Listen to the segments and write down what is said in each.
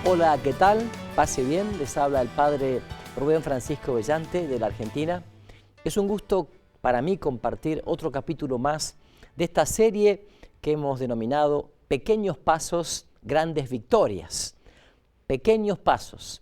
Hola, ¿qué tal? Pase bien, les habla el padre Rubén Francisco Bellante de la Argentina. Es un gusto para mí compartir otro capítulo más de esta serie que hemos denominado Pequeños Pasos, Grandes Victorias. Pequeños pasos,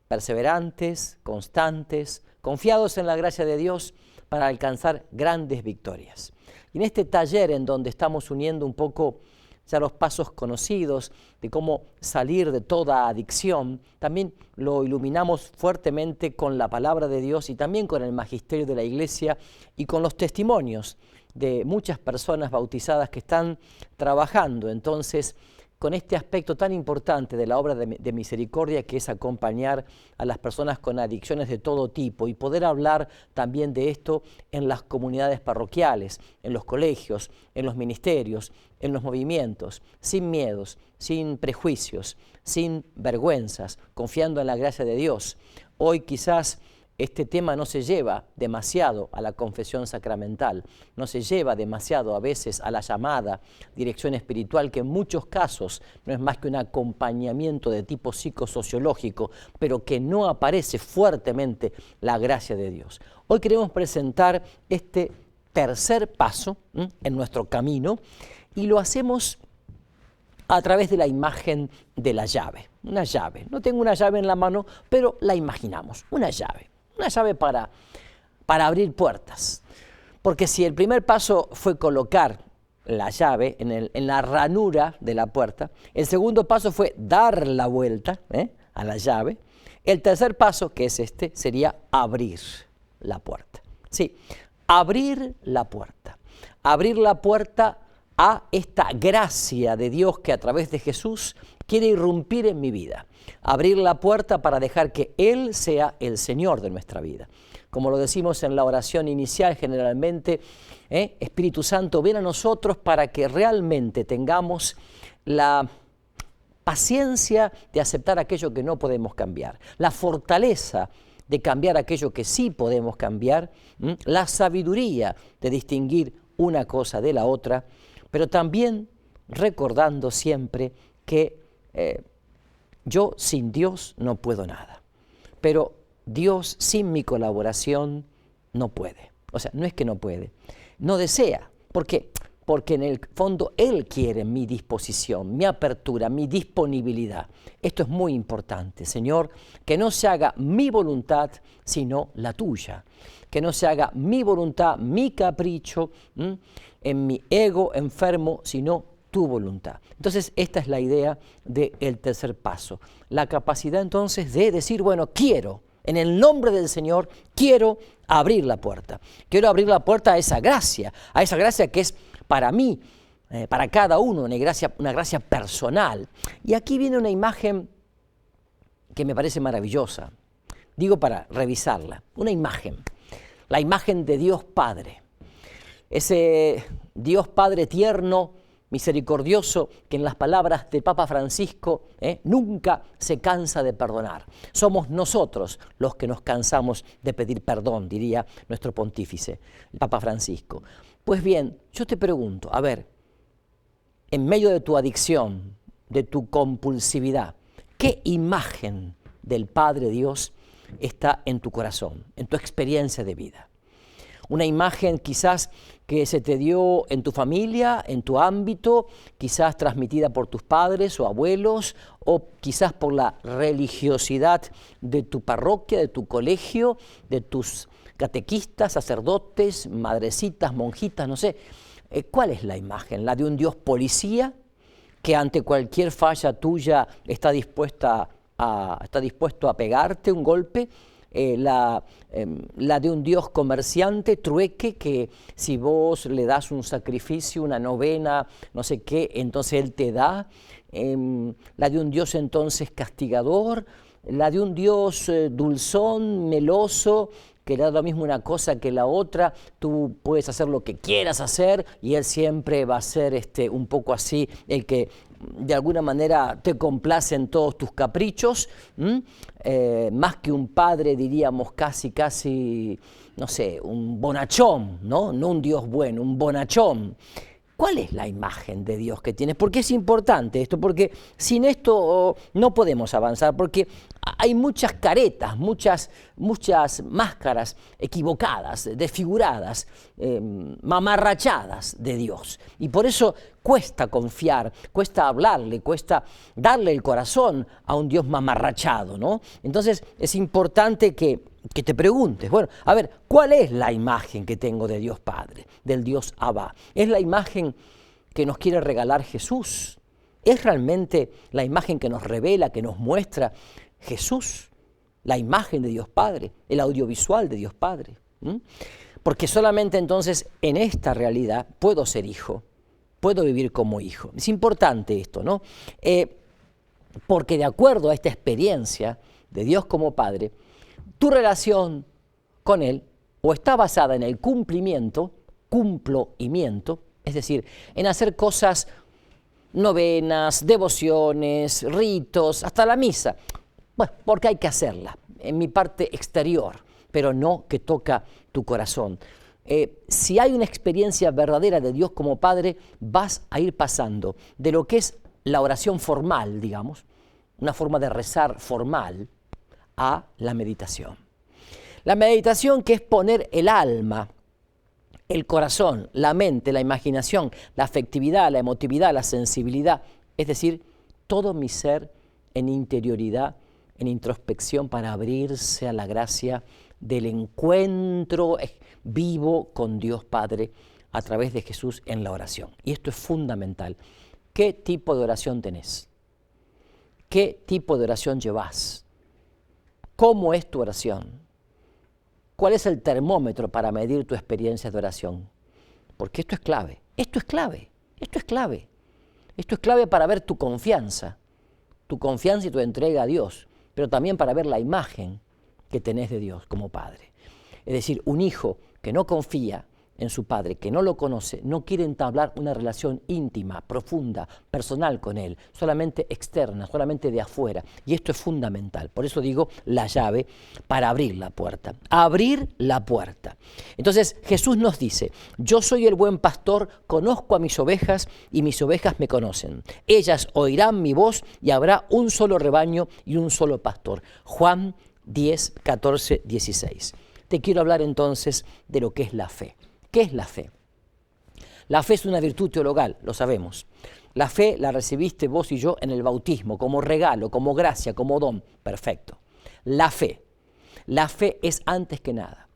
perseverantes, constantes, confiados en la gracia de Dios para alcanzar grandes victorias. Y en este taller en donde estamos uniendo un poco ya los pasos conocidos de cómo salir de toda adicción, también lo iluminamos fuertemente con la palabra de Dios y también con el magisterio de la Iglesia y con los testimonios de muchas personas bautizadas que están trabajando entonces con este aspecto tan importante de la obra de misericordia, que es acompañar a las personas con adicciones de todo tipo y poder hablar también de esto en las comunidades parroquiales, en los colegios, en los ministerios, en los movimientos, sin miedos, sin prejuicios, sin vergüenzas, confiando en la gracia de Dios. Hoy quizás este tema no se lleva demasiado a la confesión sacramental, no se lleva demasiado a veces a la llamada dirección espiritual, que en muchos casos no es más que un acompañamiento de tipo psicosociológico, pero que no aparece fuertemente la gracia de Dios. Hoy queremos presentar este tercer paso en nuestro camino y lo hacemos a través de la imagen de la llave. Una llave. No tengo una llave en la mano, pero la imaginamos. Una llave. Una llave para abrir puertas. Porque si el primer paso fue colocar la llave en la ranura de la puerta, el segundo paso fue dar la vuelta a la llave, el tercer paso, que es este, sería abrir la puerta. Sí, abrir la puerta. Abrir la puerta a esta gracia de Dios que a través de Jesús quiere irrumpir en mi vida. Abrir la puerta para dejar que Él sea el Señor de nuestra vida. Como lo decimos en la oración inicial generalmente, Espíritu Santo, ven a nosotros para que realmente tengamos la paciencia de aceptar aquello que no podemos cambiar, la fortaleza de cambiar aquello que sí podemos cambiar, la sabiduría de distinguir una cosa de la otra, pero también recordando siempre que yo sin Dios no puedo nada, pero Dios sin mi colaboración no puede. O sea, no es que no puede, no desea. ¿Por qué? Porque en el fondo Él quiere mi disposición, mi apertura, mi disponibilidad. Esto es muy importante, Señor, que no se haga mi voluntad, sino la tuya. Que no se haga mi voluntad, mi capricho, en mi ego enfermo, sino tu voluntad. Entonces, esta es la idea del tercer paso. La capacidad entonces de decir, bueno, quiero, en el nombre del Señor, quiero abrir la puerta. Quiero abrir la puerta a esa gracia que es para mí, para cada uno, una gracia personal. Y aquí viene una imagen que me parece maravillosa. Digo para revisarla, una imagen. La imagen de Dios Padre. Ese Dios Padre tierno, misericordioso, que en las palabras del Papa Francisco nunca se cansa de perdonar. Somos nosotros los que nos cansamos de pedir perdón, diría nuestro pontífice, el Papa Francisco. Pues bien, yo te pregunto, a ver, en medio de tu adicción, de tu compulsividad, ¿qué imagen del Padre Dios está en tu corazón, en tu experiencia de vida? Una imagen quizás que se te dio en tu familia, en tu ámbito, quizás transmitida por tus padres o abuelos, o quizás por la religiosidad de tu parroquia, de tu colegio, de tus catequistas, sacerdotes, madrecitas, monjitas, no sé. ¿Cuál es la imagen? ¿La de un Dios policía que ante cualquier falla tuya está dispuesto a pegarte un golpe? La de un Dios comerciante, trueque, que si vos le das un sacrificio, una novena, no sé qué, entonces Él te da. La de un Dios entonces castigador, la de un Dios dulzón, meloso, que le da lo mismo una cosa que la otra, tú puedes hacer lo que quieras hacer y Él siempre va a ser un poco así, el que de alguna manera te complace en todos tus caprichos, más que un padre, diríamos casi, no sé, un bonachón, ¿no? No un Dios bueno, un bonachón. ¿Cuál es la imagen de Dios que tienes? Porque es importante esto, porque sin esto no podemos avanzar, porque hay muchas caretas, muchas máscaras equivocadas, desfiguradas, mamarrachadas de Dios. Y por eso cuesta confiar, cuesta hablarle, cuesta darle el corazón a un Dios mamarrachado, ¿no? Entonces es importante que te preguntes, bueno, a ver, ¿cuál es la imagen que tengo de Dios Padre, del Dios Abba? ¿Es la imagen que nos quiere regalar Jesús? ¿Es realmente la imagen que nos revela, que nos muestra Jesús? La imagen de Dios Padre, el audiovisual de Dios Padre. Porque solamente entonces en esta realidad puedo ser hijo, puedo vivir como hijo. Es importante esto, ¿no? Porque de acuerdo a esta experiencia de Dios como Padre, tu relación con Él o está basada en el cumplimiento, es decir, en hacer cosas, novenas, devociones, ritos, hasta la misa. Bueno, porque hay que hacerla, en mi parte exterior, pero no que toca tu corazón. Si hay una experiencia verdadera de Dios como Padre, vas a ir pasando de lo que es la oración formal, digamos, una forma de rezar formal, a la meditación. La meditación, que es poner el alma, el corazón, la mente, la imaginación, la afectividad, la emotividad, la sensibilidad, es decir, todo mi ser en interioridad, en introspección para abrirse a la gracia del encuentro vivo con Dios Padre a través de Jesús en la oración. Y esto es fundamental. ¿Qué tipo de oración tenés? ¿Qué tipo de oración llevas? ¿Cómo es tu oración? ¿Cuál es el termómetro para medir tu experiencia de oración? Porque esto es clave, esto es clave, esto es clave. Esto es clave para ver tu confianza y tu entrega a Dios, pero también para ver la imagen que tenés de Dios como Padre. Es decir, un hijo que no confía en su padre, que no lo conoce, no quiere entablar una relación íntima, profunda, personal con él, solamente externa, solamente de afuera. Y esto es fundamental. Por eso digo la llave para abrir la puerta. Abrir la puerta. Entonces Jesús nos dice, yo soy el buen pastor, conozco a mis ovejas y mis ovejas me conocen. Ellas oirán mi voz y habrá un solo rebaño y un solo pastor. Juan 10, 14, 16. Te quiero hablar entonces de lo que es la fe. ¿Qué es la fe? La fe es una virtud teologal, lo sabemos. La fe la recibiste vos y yo en el bautismo, como regalo, como gracia, como don. Perfecto. La fe es antes que nada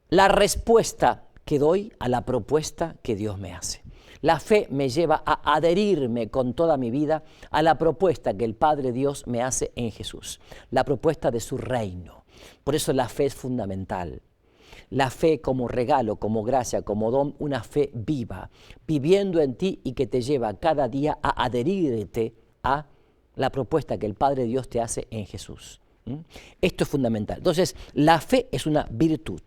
la respuesta que doy a la propuesta que Dios me hace. La fe me lleva a adherirme con toda mi vida a la propuesta que el Padre Dios me hace en Jesús, la propuesta de su reino. Por eso la fe es fundamental. La fe como regalo, como gracia, como don, una fe viva, viviendo en ti y que te lleva cada día a adherirte a la propuesta que el Padre Dios te hace en Jesús. Esto es fundamental. Entonces, la fe es una virtud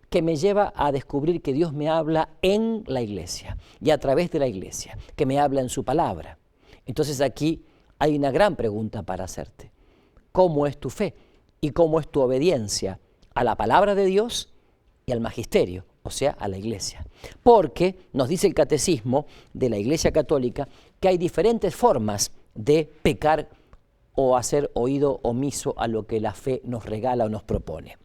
que me lleva a descubrir que Dios me habla en la iglesia y a través de la iglesia, que me habla en su palabra. Entonces aquí hay una gran pregunta para hacerte. ¿Cómo es tu fe y cómo es tu obediencia a la palabra de Dios y al magisterio, o sea, a la iglesia? Porque nos dice el catecismo de la Iglesia Católica que hay diferentes formas de pecar o hacer oído omiso a lo que la fe nos regala o nos propone.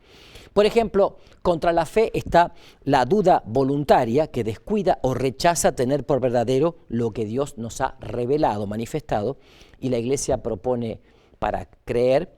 Por ejemplo, contra la fe está la duda voluntaria que descuida o rechaza tener por verdadero lo que Dios nos ha revelado, manifestado, y la Iglesia propone para creer.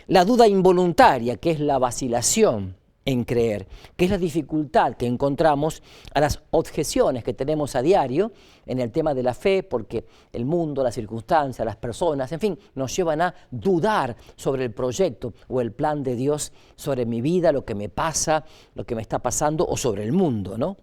La duda involuntaria, que es la vacilación en creer, que es la dificultad que encontramos a las objeciones que tenemos a diario en el tema de la fe, porque el mundo, las circunstancias, las personas, en fin, nos llevan a dudar sobre el proyecto o el plan de Dios sobre mi vida, lo que me pasa, lo que me está pasando o sobre el mundo, ¿no?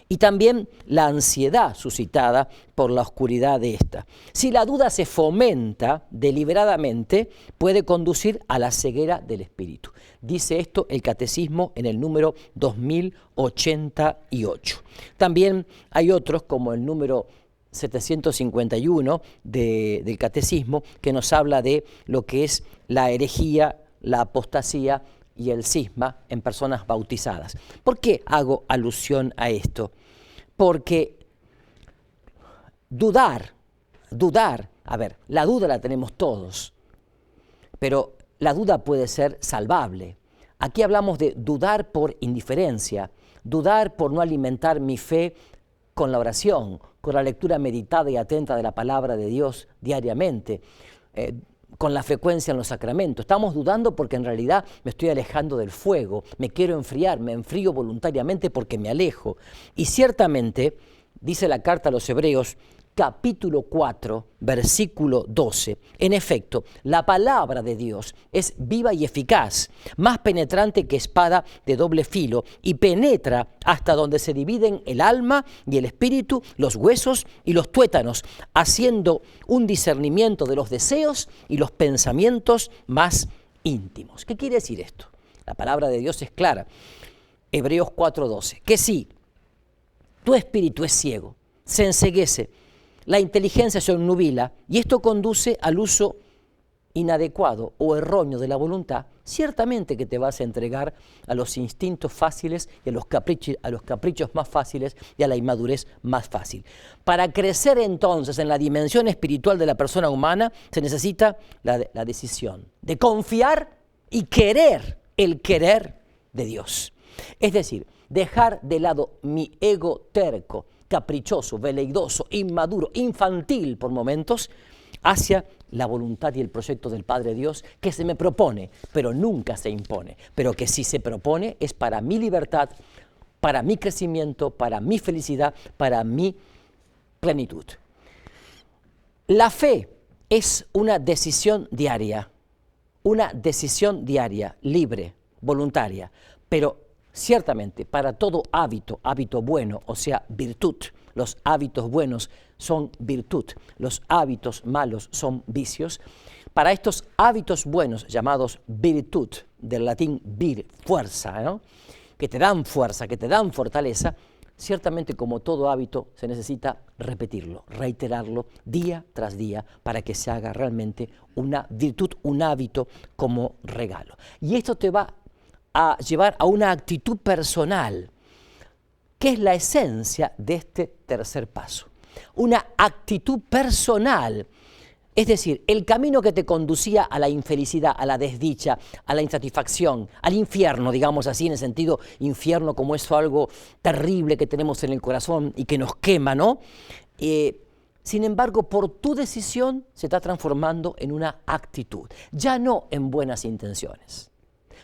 Y también la ansiedad suscitada por la oscuridad de esta. Si la duda se fomenta deliberadamente, puede conducir a la ceguera del espíritu. Dice esto el Catecismo en el número 2088. También hay otros, como el número 751 del Catecismo, que nos habla de lo que es la herejía, la apostasía y el cisma en personas bautizadas. ¿Por qué hago alusión a esto? porque dudar, a ver, la duda la tenemos todos, pero la duda puede ser salvable. Aquí hablamos de dudar por indiferencia, dudar por no alimentar mi fe con la oración, con la lectura meditada y atenta de la palabra de Dios diariamente, con la frecuencia en los sacramentos. Estamos dudando porque en realidad me estoy alejando del fuego, me quiero enfriar, me enfrío voluntariamente porque me alejo. Y ciertamente, dice la carta a los Hebreos, capítulo 4, versículo 12. En efecto, la palabra de Dios es viva y eficaz, más penetrante que espada de doble filo, y penetra hasta donde se dividen el alma y el espíritu, los huesos y los tuétanos, haciendo un discernimiento de los deseos y los pensamientos más íntimos. ¿Qué quiere decir esto? La palabra de Dios es clara. Hebreos 4:12. Que si tu espíritu es ciego, se enceguece, la inteligencia se obnubila y esto conduce al uso inadecuado o erróneo de la voluntad, ciertamente que te vas a entregar a los instintos fáciles y a los caprichos más fáciles y a la inmadurez más fácil. Para crecer entonces en la dimensión espiritual de la persona humana se necesita la decisión de confiar y querer el querer de Dios. Es decir, dejar de lado mi ego terco, caprichoso, veleidoso, inmaduro, infantil por momentos, hacia la voluntad y el proyecto del Padre Dios que se me propone, pero nunca se impone, pero que si se propone es para mi libertad, para mi crecimiento, para mi felicidad, para mi plenitud. La fe es una decisión diaria, libre, voluntaria, pero ciertamente, para todo hábito bueno, o sea, virtud, los hábitos buenos son virtud, los hábitos malos son vicios. Para estos hábitos buenos, llamados virtud, del latín vir, fuerza, ¿no? Que te dan fuerza, que te dan fortaleza, ciertamente como todo hábito se necesita repetirlo, reiterarlo día tras día para que se haga realmente una virtud, un hábito como regalo. Y esto te va a llevar a una actitud personal, que es la esencia de este tercer paso. Una actitud personal, es decir, el camino que te conducía a la infelicidad, a la desdicha, a la insatisfacción, al infierno, digamos así, en el sentido infierno como eso algo terrible que tenemos en el corazón y que nos quema, ¿no? Sin embargo, por tu decisión se está transformando en una actitud, ya no en buenas intenciones.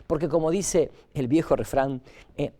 Porque como dice el viejo refrán,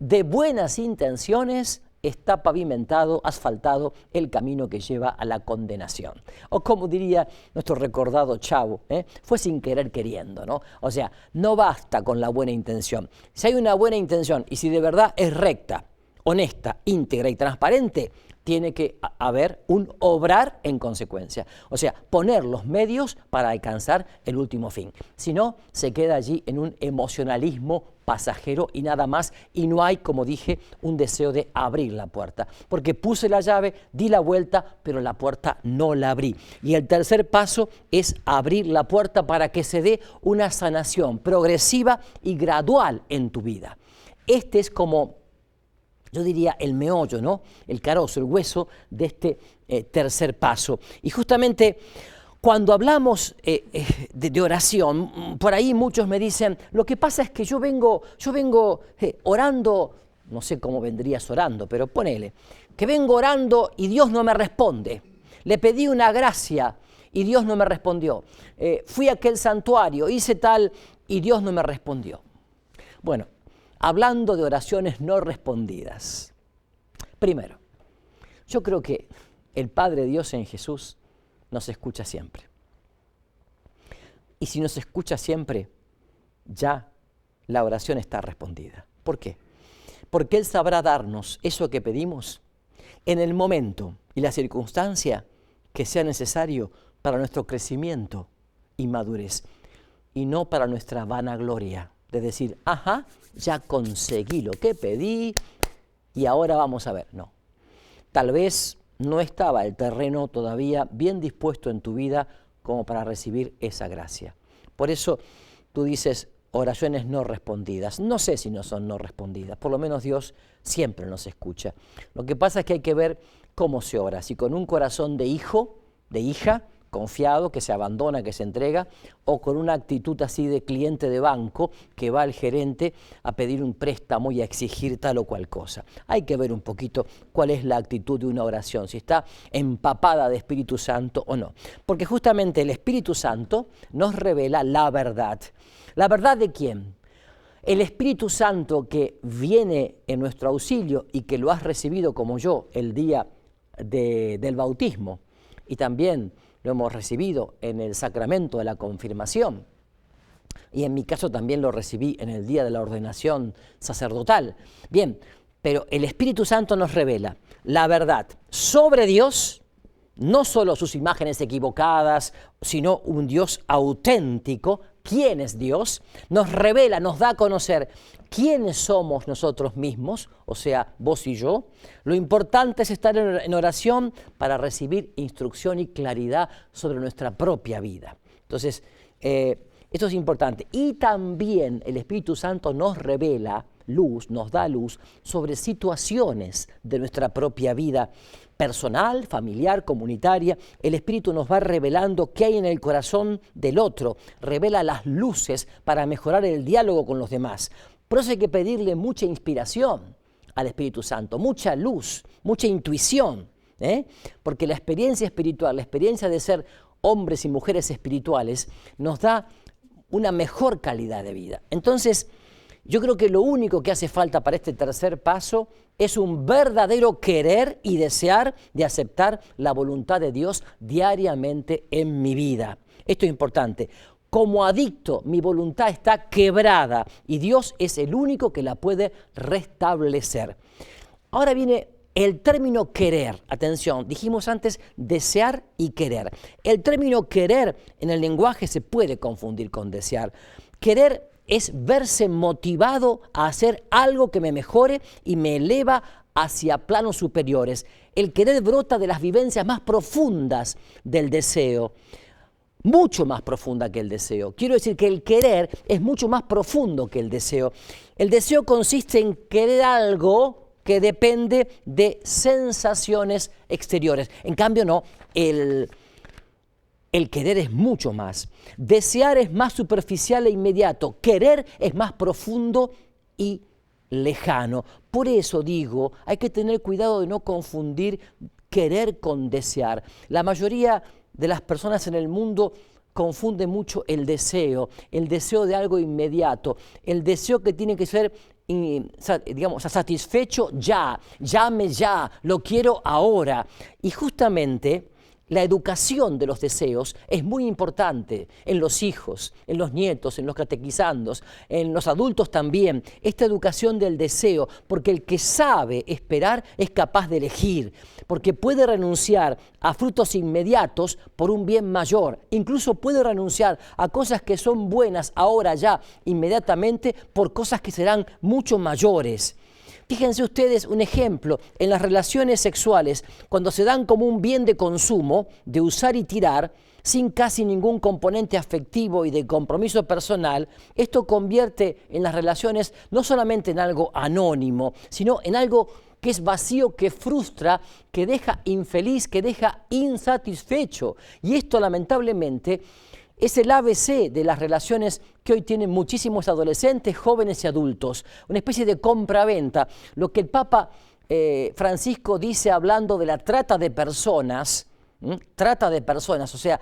de buenas intenciones está pavimentado, asfaltado el camino que lleva a la condenación. O como diría nuestro recordado Chavo, fue sin querer queriendo, ¿no? O sea, no basta con la buena intención. Si hay una buena intención y si de verdad es recta, honesta, íntegra y transparente, tiene que haber un obrar en consecuencia. O sea, poner los medios para alcanzar el último fin. Si no, se queda allí en un emocionalismo pasajero y nada más, y no hay, como dije, un deseo de abrir la puerta. Porque puse la llave, di la vuelta, pero la puerta no la abrí. Y el tercer paso es abrir la puerta para que se dé una sanación progresiva y gradual en tu vida. Este es como, yo diría, el meollo, ¿no? El carozo, el hueso de este tercer paso. Y justamente cuando hablamos de oración, por ahí muchos me dicen, lo que pasa es que yo vengo orando, no sé cómo vendrías orando, pero ponele, que vengo orando y Dios no me responde. Le pedí una gracia y Dios no me respondió. Fui a aquel santuario, hice tal y Dios no me respondió. Bueno, hablando de oraciones no respondidas. Primero, yo creo que el Padre Dios en Jesús nos escucha siempre. Y si nos escucha siempre, ya la oración está respondida. ¿Por qué? Porque Él sabrá darnos eso que pedimos en el momento y la circunstancia que sea necesario para nuestro crecimiento y madurez, y no para nuestra vanagloria de decir, ajá, ya conseguí lo que pedí y ahora vamos a ver. No, tal vez no estaba el terreno todavía bien dispuesto en tu vida como para recibir esa gracia. Por eso tú dices, oraciones no respondidas. No sé si no son no respondidas, por lo menos Dios siempre nos escucha. Lo que pasa es que hay que ver cómo se ora, si con un corazón de hijo, de hija, confiado, que se abandona, que se entrega, o con una actitud así de cliente de banco que va al gerente a pedir un préstamo y a exigir tal o cual cosa. Hay que ver un poquito cuál es la actitud de una oración, si está empapada de Espíritu Santo o no. Porque justamente el Espíritu Santo nos revela la verdad. ¿La verdad de quién? El Espíritu Santo que viene en nuestro auxilio y que lo has recibido como yo el día del bautismo y también lo hemos recibido en el sacramento de la confirmación y en mi caso también lo recibí en el día de la ordenación sacerdotal. Bien, pero el Espíritu Santo nos revela la verdad sobre Dios, no solo sus imágenes equivocadas, sino un Dios auténtico. ¿Quién es Dios? Nos revela, nos da a conocer quiénes somos nosotros mismos, o sea, vos y yo. Lo importante es estar en oración para recibir instrucción y claridad sobre nuestra propia vida. Entonces, esto es importante. Y también el Espíritu Santo nos revela luz, nos da luz sobre situaciones de nuestra propia vida personal, familiar, comunitaria. El Espíritu nos va revelando qué hay en el corazón del otro, revela las luces para mejorar el diálogo con los demás. Por eso hay que pedirle mucha inspiración al Espíritu Santo, mucha luz, mucha intuición, porque la experiencia espiritual, la experiencia de ser hombres y mujeres espirituales, nos da una mejor calidad de vida. Entonces, yo creo que lo único que hace falta para este tercer paso es un verdadero querer y desear de aceptar la voluntad de Dios diariamente en mi vida. Esto es importante. Como adicto, mi voluntad está quebrada y Dios es el único que la puede restablecer. Ahora viene el término querer. Atención, dijimos antes desear y querer. El término querer en el lenguaje se puede confundir con desear. Querer es verse motivado a hacer algo que me mejore y me eleva hacia planos superiores. El querer brota de las vivencias más profundas del deseo, mucho más profunda que el deseo. Quiero decir que el querer es mucho más profundo que el deseo. El deseo consiste en querer algo que depende de sensaciones exteriores. En cambio, no, el querer es mucho más. Desear es más superficial e inmediato. Querer es más profundo y lejano. Por eso digo, hay que tener cuidado de no confundir querer con desear. La mayoría de las personas en el mundo confunden mucho el deseo de algo inmediato, el deseo que tiene que ser digamos, satisfecho ya, llame ya, lo quiero ahora. Y justamente la educación de los deseos es muy importante en los hijos, en los nietos, en los catequizandos, en los adultos también. Esta educación del deseo, porque el que sabe esperar es capaz de elegir, porque puede renunciar a frutos inmediatos por un bien mayor. Incluso puede renunciar a cosas que son buenas ahora ya, inmediatamente, por cosas que serán mucho mayores. Fíjense ustedes un ejemplo en las relaciones sexuales, cuando se dan como un bien de consumo, de usar y tirar, sin casi ningún componente afectivo y de compromiso personal, esto convierte en las relaciones no solamente en algo anónimo, sino en algo que es vacío, que frustra, que deja infeliz, que deja insatisfecho. Y esto lamentablemente es el ABC de las relaciones que hoy tienen muchísimos adolescentes, jóvenes y adultos. Una especie de compra-venta. Lo que el Papa Francisco dice hablando de la trata de personas, o sea,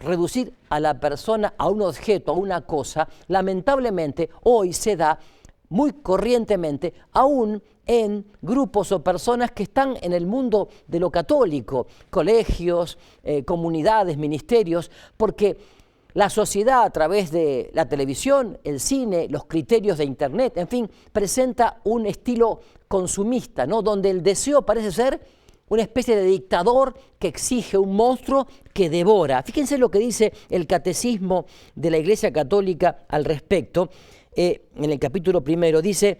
reducir a la persona a un objeto, a una cosa, lamentablemente hoy se da muy corrientemente, aún en grupos o personas que están en el mundo de lo católico, colegios, comunidades, ministerios, porque la sociedad a través de la televisión, el cine, los criterios de internet, en fin, presenta un estilo consumista, ¿no? Donde el deseo parece ser una especie de dictador que exige un monstruo que devora. Fíjense lo que dice el Catecismo de la Iglesia Católica al respecto. En el capítulo 1 dice: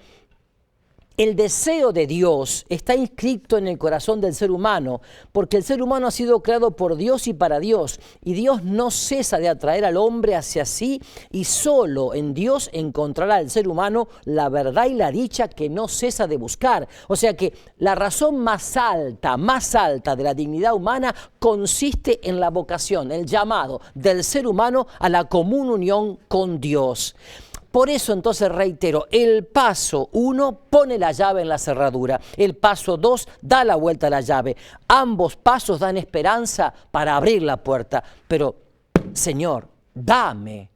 El deseo de Dios está inscrito en el corazón del ser humano, porque el ser humano ha sido creado por Dios y para Dios, y Dios no cesa de atraer al hombre hacia sí, y solo en Dios encontrará el ser humano la verdad y la dicha que no cesa de buscar. O sea que la razón más alta de la dignidad humana consiste en la vocación, el llamado del ser humano a la común unión con Dios. Por eso entonces reitero, el paso 1 pone la llave en la cerradura, el paso 2 da la vuelta a la llave. Ambos pasos dan esperanza para abrir la puerta, pero Señor, dame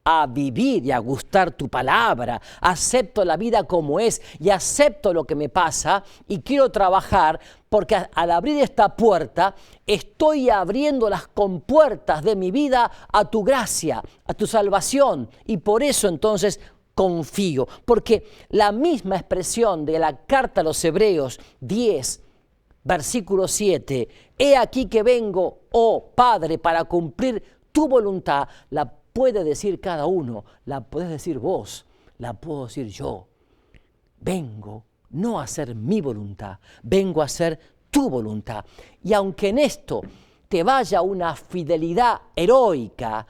a vivir y a gustar tu palabra, acepto la vida como es y acepto lo que me pasa y quiero trabajar porque al abrir esta puerta estoy abriendo las compuertas de mi vida a tu gracia, a tu salvación, y por eso entonces confío, porque la misma expresión de la carta a los Hebreos 10, versículo 7, he aquí que vengo, oh Padre, para cumplir tu voluntad, la puede decir cada uno, la puedes decir vos, la puedo decir yo. Vengo no a hacer mi voluntad, vengo a hacer tu voluntad. Y aunque en esto te vaya una fidelidad heroica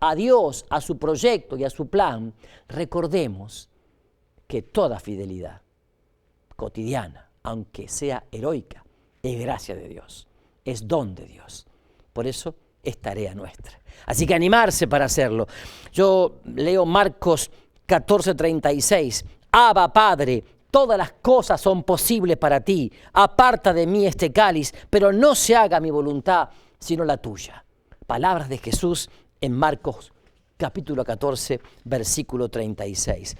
a Dios, a su proyecto y a su plan, recordemos que toda fidelidad cotidiana, aunque sea heroica, es gracia de Dios, es don de Dios. Por eso es tarea nuestra. Así que animarse para hacerlo. Yo leo Marcos 14:36. Abba, Padre, todas las cosas son posibles para ti. Aparta de mí este cáliz, pero no se haga mi voluntad, sino la tuya. Palabras de Jesús en Marcos capítulo 14, versículo 36.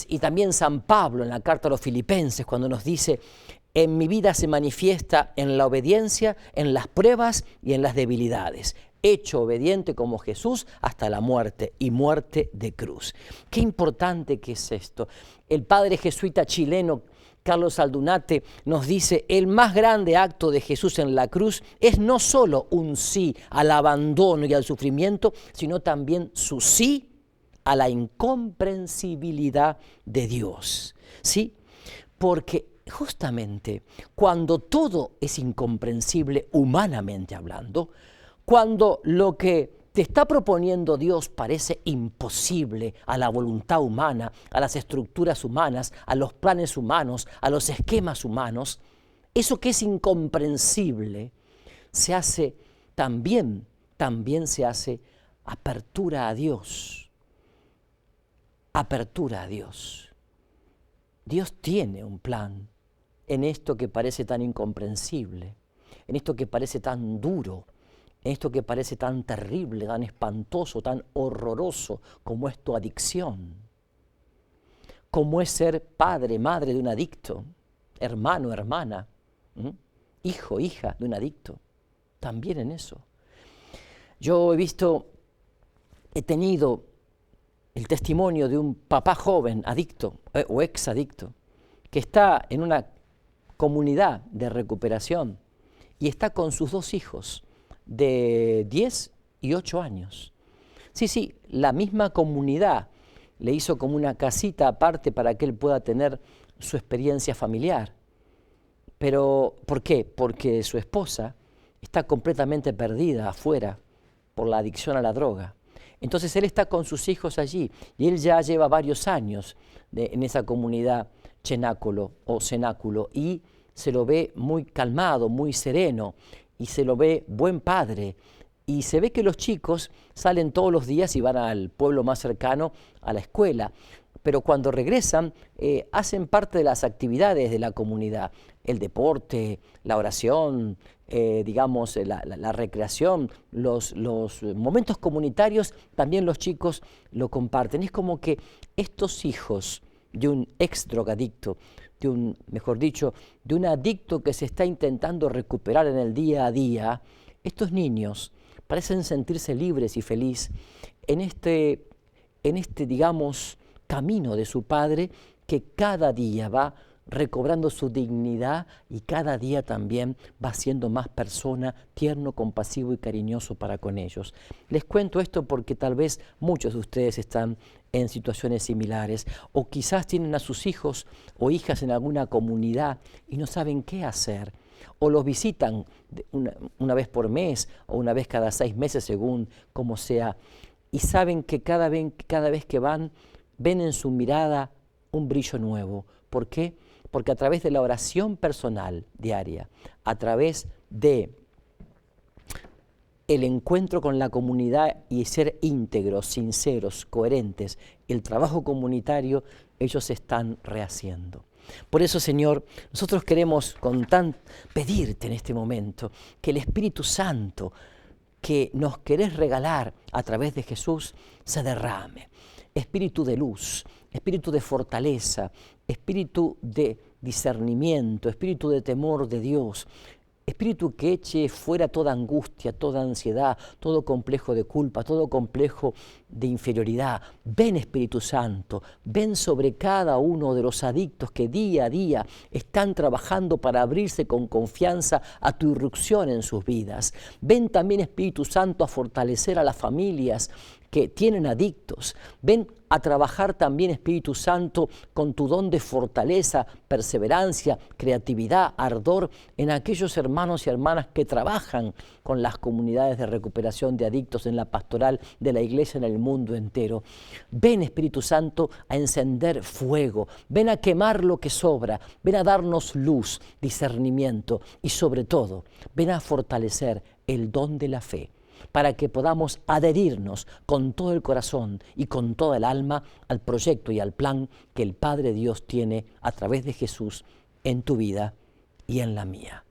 Y también San Pablo en la carta a los Filipenses, cuando nos dice: en mi vida se manifiesta en la obediencia, en las pruebas y en las debilidades. Hecho obediente como Jesús hasta la muerte y muerte de cruz. Qué importante que es esto. El padre jesuita chileno Carlos Aldunate nos dice: el más grande acto de Jesús en la cruz es no solo un sí al abandono y al sufrimiento, sino también su sí a la incomprensibilidad de Dios. ¿Sí? Porque justamente cuando todo es incomprensible humanamente hablando, cuando lo que te está proponiendo Dios parece imposible a la voluntad humana, a las estructuras humanas, a los planes humanos, a los esquemas humanos, eso que es incomprensible se hace también se hace apertura a Dios. Apertura a Dios. Dios tiene un plan en esto que parece tan incomprensible, en esto que parece tan duro, en esto que parece tan terrible, tan espantoso, tan horroroso como es tu adicción, como es ser padre, madre de un adicto, hermano, hermana, hijo, hija de un adicto, también en eso. Yo he tenido el testimonio de un papá joven adicto o exadicto que está en una comunidad de recuperación y está con sus 2 hijos de 10 y 8 años. Sí, la misma comunidad le hizo como una casita aparte para que él pueda tener su experiencia familiar. Pero, ¿por qué? Porque su esposa está completamente perdida afuera por la adicción a la droga. Entonces él está con sus hijos allí y él ya lleva varios años en esa comunidad cenáculo y se lo ve muy calmado, muy sereno y se lo ve buen padre y se ve que los chicos salen todos los días y van al pueblo más cercano a la escuela, pero cuando regresan hacen parte de las actividades de la comunidad, el deporte, la oración, la recreación, los momentos comunitarios, también los chicos lo comparten. Es como que estos hijos de un ex drogadicto, de un adicto que se está intentando recuperar en el día a día, estos niños parecen sentirse libres y felices en este camino de su padre que cada día va recobrando su dignidad y cada día también va siendo más persona, tierno, compasivo y cariñoso para con ellos. Les cuento esto porque tal vez muchos de ustedes están en situaciones similares o quizás tienen a sus hijos o hijas en alguna comunidad y no saben qué hacer. O los visitan una vez por mes o una vez cada 6 meses según como sea. Y saben que cada vez que van, ven en su mirada un brillo nuevo. ¿Por qué? Porque a través de la oración personal diaria, a través de el encuentro con la comunidad y ser íntegros, sinceros, coherentes, el trabajo comunitario, ellos se están rehaciendo. Por eso, Señor, nosotros queremos pedirte en este momento que el Espíritu Santo que nos querés regalar a través de Jesús se derrame. Espíritu de luz, espíritu de fortaleza, espíritu de discernimiento, espíritu de temor de Dios, espíritu que eche fuera toda angustia, toda ansiedad, todo complejo de culpa, todo complejo de inferioridad. Ven, Espíritu Santo, ven sobre cada uno de los adictos que día a día están trabajando para abrirse con confianza a tu irrupción en sus vidas. Ven también, Espíritu Santo, a fortalecer a las familias que tienen adictos. Ven a trabajar también, Espíritu Santo, con tu don de fortaleza, perseverancia, creatividad, ardor en aquellos hermanos y hermanas que trabajan con las comunidades de recuperación de adictos en la pastoral de la iglesia en el mundo entero. Ven, Espíritu Santo, a encender fuego, ven a quemar lo que sobra, ven a darnos luz, discernimiento y sobre todo, ven a fortalecer el don de la fe, para que podamos adherirnos con todo el corazón y con toda el alma al proyecto y al plan que el Padre Dios tiene a través de Jesús en tu vida y en la mía.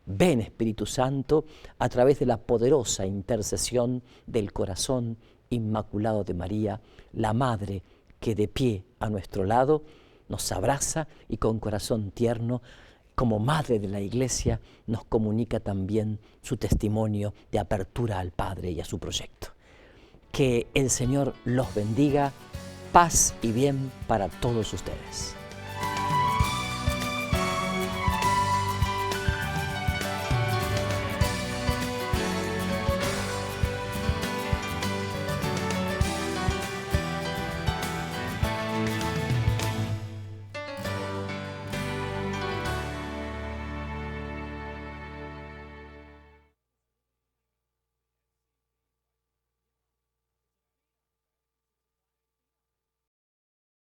Ven, Espíritu Santo, a través de la poderosa intercesión del corazón inmaculado de María, la Madre que de pie a nuestro lado nos abraza y con corazón tierno, como Madre de la Iglesia, nos comunica también su testimonio de apertura al Padre y a su proyecto. Que el Señor los bendiga, paz y bien para todos ustedes.